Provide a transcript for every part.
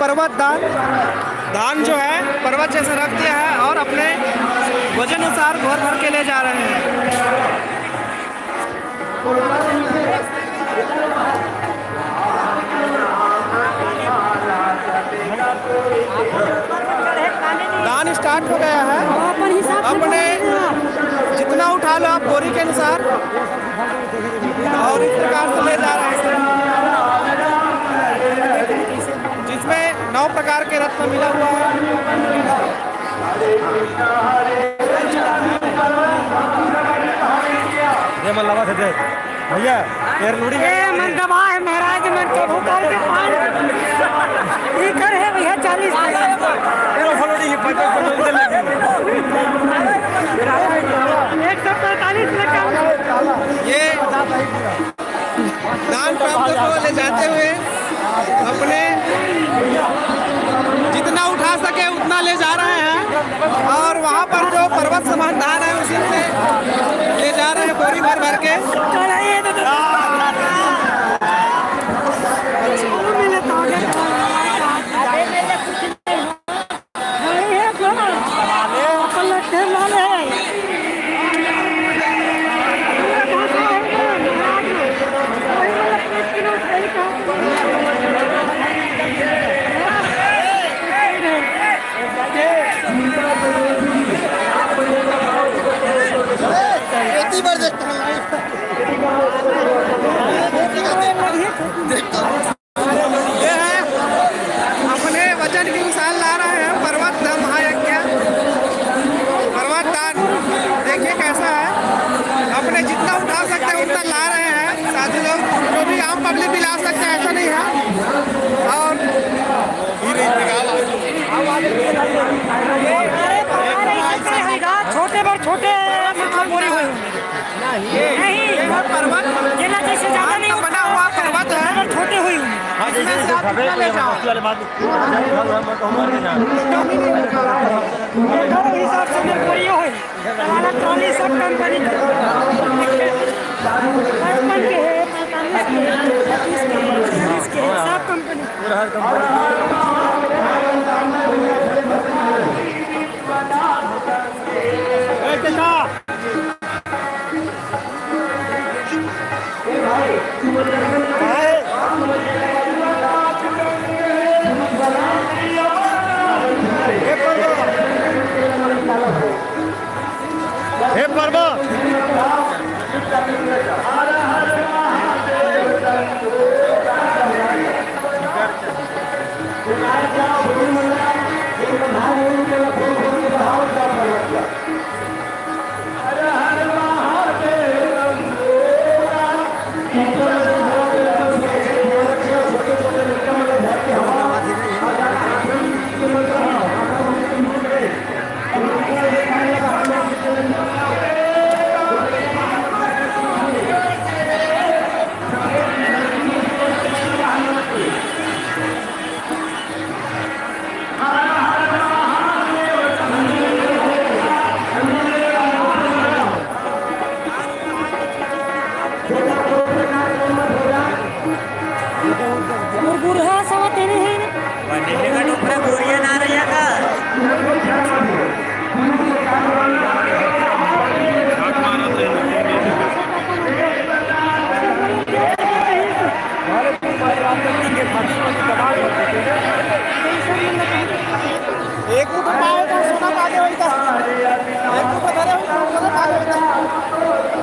पर्वत दान धान जो है पर्वत जैसे रख दिया है और अपने वजन अनुसार भर भर के ले जा रहे हैं। दान स्टार्ट हो गया है। अपने जितना उठा लो आप बोरी के अनुसार और इस प्रकार से ले जा रहे हैं, जिसमें 9 प्रकार के रत्न मिला हुआ है। ये मन लगा थे भैया पैर लूड़ी मन दबा है महाराज मन के भूखल के पान इधर है भैया 40 तेरा फलोड़ी ही 50 145 में ये दान प्राप्त को ले जाते हुए अपने जितना उठा सके उतना ले जा रहे हैं और वहाँ पर जो पर्वत समान धान है उसी से ले जा रहे हैं बोरी भर भर के। ये है अपने वजन के अनुसार ला रहे हैं पर्वत महायज्ञ पर्वत दान। देखिए कैसा है, अपने जितना उठा सकते हैं उतना ला रहे हैं साथी लोग, जो भी आम पब्लिक भी ला सकते हैं ऐसा नहीं है। और छोटे पर छोटे नहीं पर्वत जिला जैसे ज्यादा नहीं बना हुआ पर्वत है, छोटे हुई इसमें से आप कितना ले जाओ हिसाब से मेरे को ये है हमारा ट्रॉली सब कंपनी का 55 के है 45 के 30 के सब कंपनी हे परवा बुरहा सवा तेरे है ना एक मुठो पाए तो सोना पागे होई था एक मुठो धरे हो सोना पागे होई था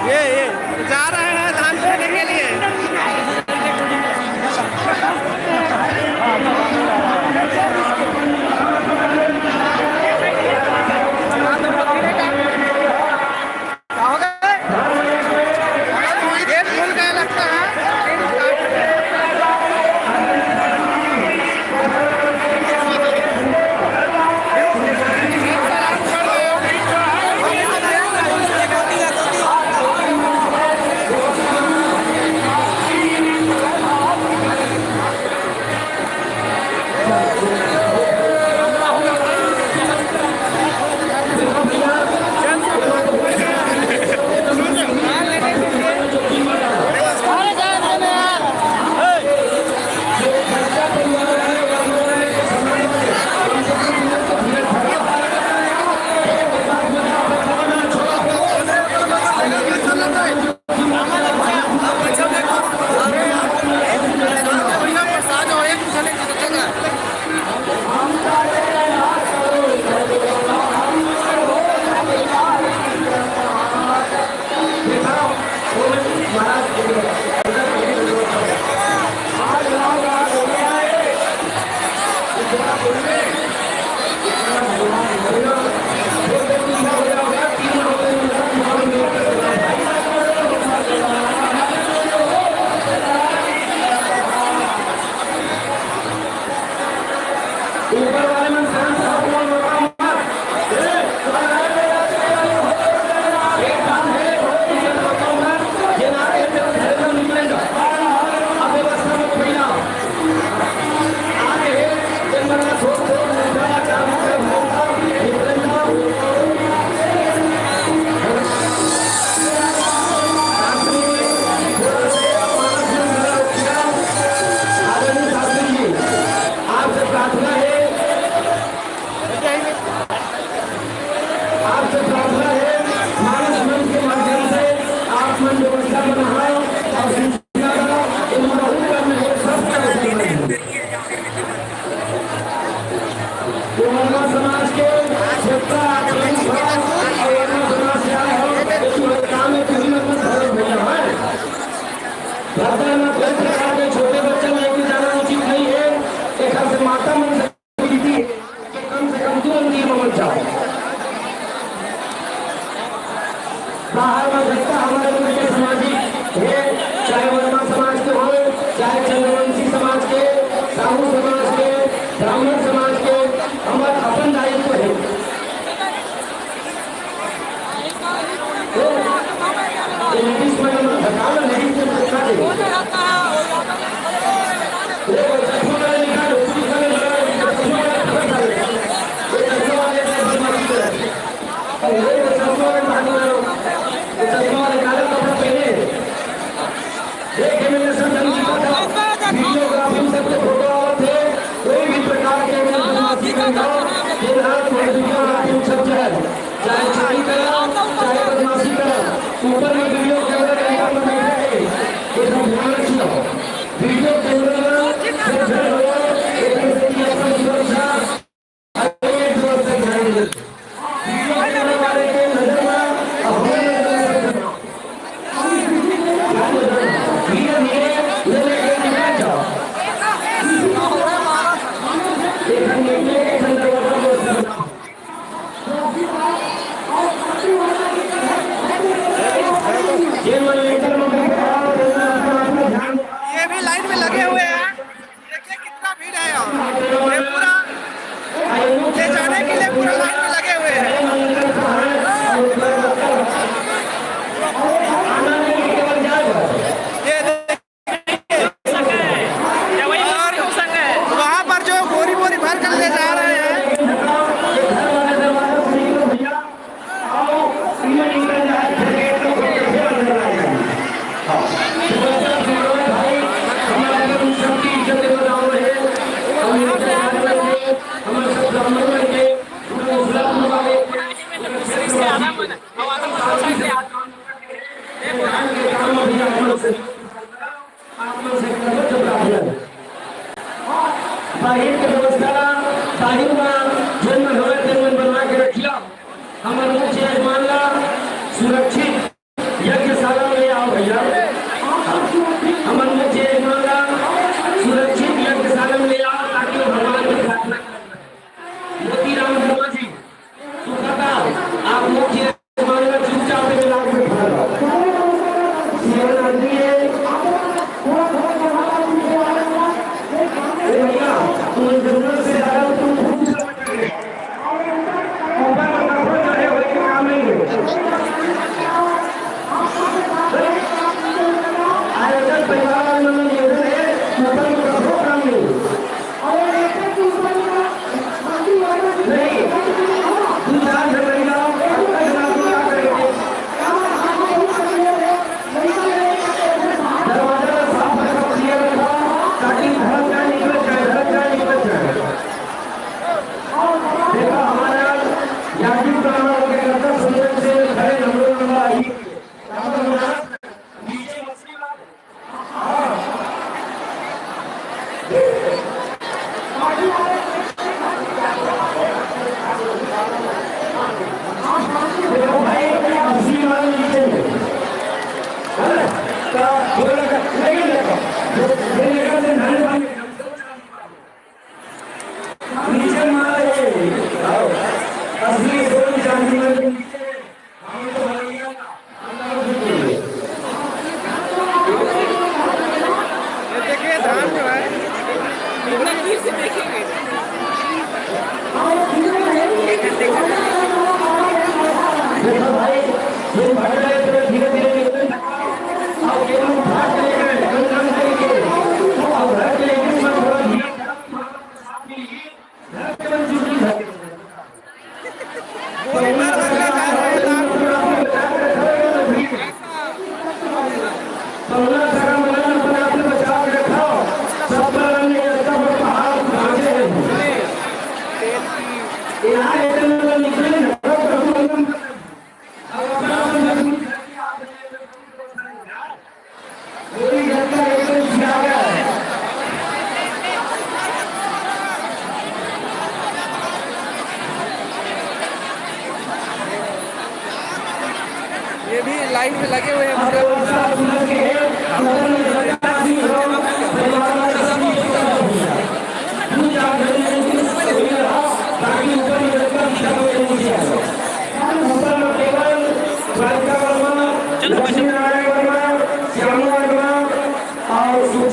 ये जा रहे हैं धान खेने के लिए ये फूल का लगता है छोटे बच्चे लेके जाना उचित नहीं है। एक से माता मन कम से कम 2 नियम जाओ। बाहर में हमारे सामाजिक है, चाहे वर्मा समाज के हो ये भी लाइन में लगे हुए हैं। देखिए कितना भीड़ है यहाँ। ये पूरा ले जाने के लिए पूरा लाइन में लगे हुए हैं। ये देखिए। और वहाँ पर जो बोरी बोरी भर कर ले जा रहे हैं। सुरक्षित यज्ञशाला में आओ भैया। हमन मुझे मांगा सुरक्षित यज्ञशाला में आओ ताकि भगवान की प्रार्थना करें। मोतीराम शर्मा जी सुखता आप मुझे मांगा चुपचाप में लाग में खड़ा रहो। ये नदी है भैया तुम जरूरत से ज्यादा तुम खूब समझ रहे हो। ऊपर मुनाफा जो है वही काम नहीं है। देखिए धान जो है ये भी लाइन में लगे हुए हैं पूरा।